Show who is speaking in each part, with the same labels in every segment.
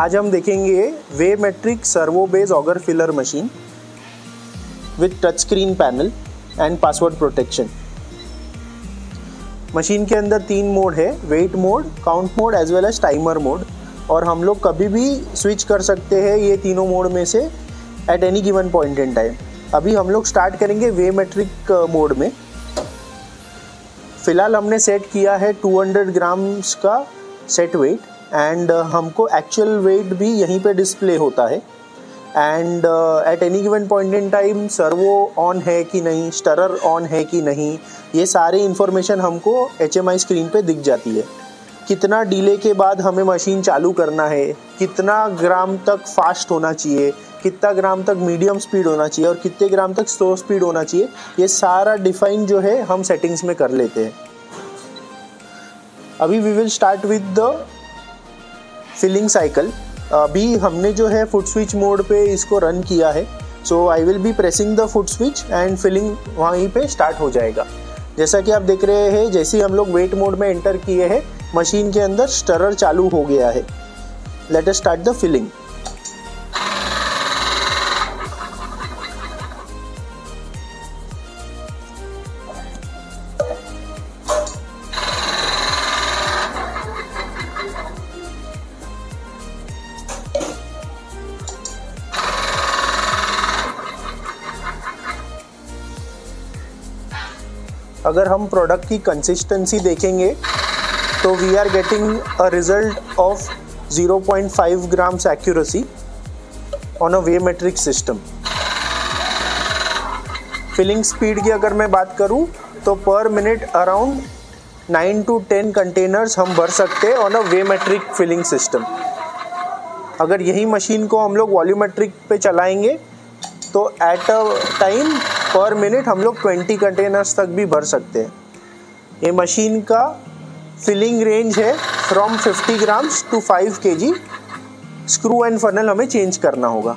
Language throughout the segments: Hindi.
Speaker 1: आज हम देखेंगे weighmetric servo base auger filler machine with touch screen panel and password protection. Machine के अंदर 3 मोड है, weight mode, count mode as well as timer mode, और हम लोग कभी भी स्विच कर सकते हैं ये तीनों मोड में से at any given point in time. अभी हम लोग स्टार्ट करेंगे वेमेट्रिक मोड में। फ़िलहाल हमने सेट किया है 200 ग्राम्स का सेट वेट एंड हमको एक्चुअल वेट भी यहीं पे डिस्प्ले होता है। And at any given point in time servo on है कि नहीं, स्टरर ऑन है कि नहीं, ये सारी इन्फॉर्मेशन हमको HMI स्क्रीन पे दिख जाती है। कितना डिले के बाद हमें मशीन चालू करना है, कितना ग्राम तक फास्ट होना चाहिए, कितना ग्राम तक मीडियम स्पीड होना चाहिए और कितने ग्राम तक स्लो स्पीड होना चाहिए, ये सारा डिफाइन जो है हम सेटिंग्स में कर लेते हैं। अभी we will start with the filling cycle. अभी हमने जो है फुट स्विच मोड पे इसको रन किया है, so I will be pressing the foot switch and filling वहीं पे स्टार्ट हो जाएगा। जैसा कि आप देख रहे हैं, जैसे ही हम लोग वेट मोड में एंटर किए हैं, मशीन के अंदर स्टरर चालू हो गया है। Let us start the filling. अगर हम प्रोडक्ट की कंसिस्टेंसी देखेंगे तो we are getting a result of 0.5 grams accuracy on a weighmetric system. Filling speed की अगर मैं बात करूं तो पर मिनट अराउंड 9 to 10 कंटेनर्स हम भर सकते हैं ऑन अ वेमेट्रिक फिलिंग सिस्टम। अगर यही मशीन को हम लोग वॉल्यूमेट्रिक पे चलाएंगे तो एट अ टाइम पर मिनट हम लोग 20 कंटेनर्स तक भी भर सकते हैं। ये मशीन का फिलिंग रेंज है from 50 grams to 5 kg। Screw and funnel हमें चेंज करना होगा।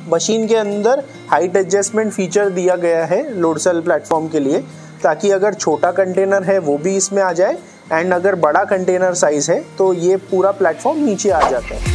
Speaker 1: मशीन के अंदर हाइट एडजस्टमेंट फीचर दिया गया है लोड सेल प्लेटफॉर्म के लिए, ताकि अगर छोटा कंटेनर है वो भी इसमें आ जाए एंड अगर बड़ा कंटेनर साइज है तो ये पूरा प्लेटफॉर्म नीचे आ जाता है।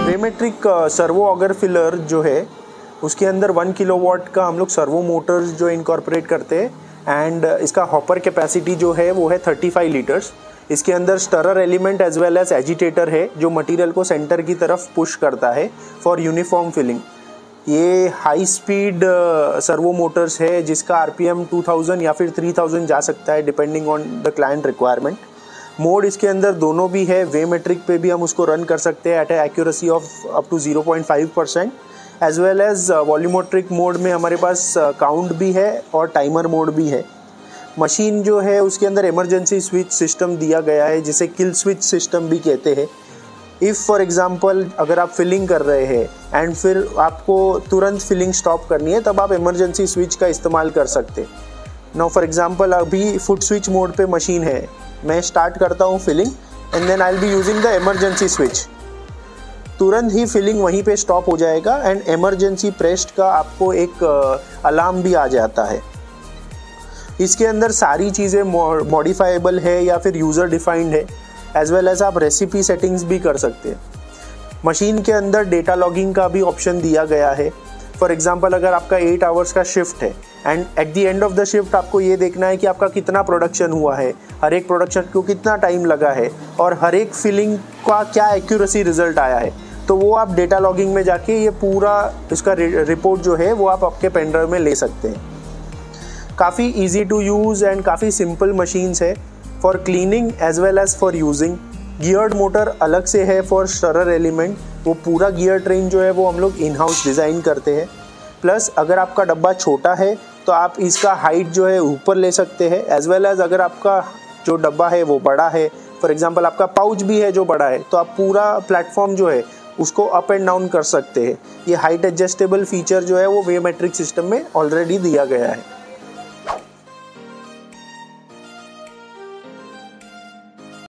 Speaker 1: वेमेट्रिक सर्वो ऑगर फिलर जो है उसके अंदर 1 किलोवाट का हम लोग सर्वो मोटर्स जो इनकॉर्पोरेट करते हैं एंड इसका हॉपर कैपेसिटी जो है वो है 35 लीटर्स। इसके अंदर stirrer element as well as agitator है जो मटेरियल को सेंटर की तरफ पुश करता है फॉर यूनिफॉर्म फिलिंग। ये हाई स्पीड सर्वो मोटर्स है जिसका RPM 2000 या फिर 3000 जा सकता है depending on the client requirement. Mode इसके अंदर दोनों भी है, वेमेट्रिक पे भी हम उसको रन कर सकते हैं at accuracy of up to 0.5%, as well as volumetric mode में हमारे पास काउंट भी है और टाइमर मोड भी है। मशीन जो है उसके अंदर इमरजेंसी स्विच सिस्टम दिया गया है जिसे किल स्विच सिस्टम भी कहते हैं। इफ़ फॉर एग्जांपल अगर आप फिलिंग कर रहे हैं एंड फिर आपको तुरंत फिलिंग स्टॉप करनी है, तब आप इमरजेंसी स्विच का इस्तेमाल कर सकते हैं। नाउ फॉर एग्जांपल अभी फुट स्विच मोड पे मशीन है, मैं स्टार्ट करता हूँ filling and then I will be using the emergency switch. तुरंत ही फिलिंग वहीं पे स्टॉप हो जाएगा एंड इमरजेंसी प्रेस्ड का आपको एक अलार्म भी आ जाता है। इसके अंदर सारी चीज़ें मॉडिफाइबल है या फिर यूज़र डिफाइंड है, एज वेल एज आप रेसिपी सेटिंग्स भी कर सकते हैं। मशीन के अंदर डेटा लॉगिंग का भी ऑप्शन दिया गया है। फॉर एग्जांपल अगर आपका 8 आवर्स का शिफ्ट है and at the end of the shift आपको ये देखना है कि आपका कितना प्रोडक्शन हुआ है, हर एक प्रोडक्शन को कितना टाइम लगा है और हर एक फिलिंग का क्या एक्यूरेसी रिजल्ट आया है, तो वो आप डेटा लॉगिंग में जाके ये पूरा इसका रिपोर्ट जो है वो आप आपके पेन ड्राइव में ले सकते हैं। काफ़ी ईजी टू यूज़ एंड काफ़ी सिंपल मशीन्स है for cleaning as well as for using. Geared motor अलग से है फॉर स्टरर एलिमेंट, वो पूरा गियर ट्रेन जो है वो हम लोग इन हाउस डिज़ाइन करते हैं। प्लस अगर आपका डब्बा छोटा है तो आप इसका हाइट जो है ऊपर ले सकते हैं, एज वेल एज अगर आपका जो डब्बा है वो बड़ा है, फॉर एग्जांपल आपका पाउच भी है जो बड़ा है, तो आप पूरा प्लेटफॉर्म जो है उसको अप एंड डाउन कर सकते हैं। ये हाइट एडजस्टेबल फीचर जो है वो वे मैट्रिक सिस्टम में ऑलरेडी दिया गया है।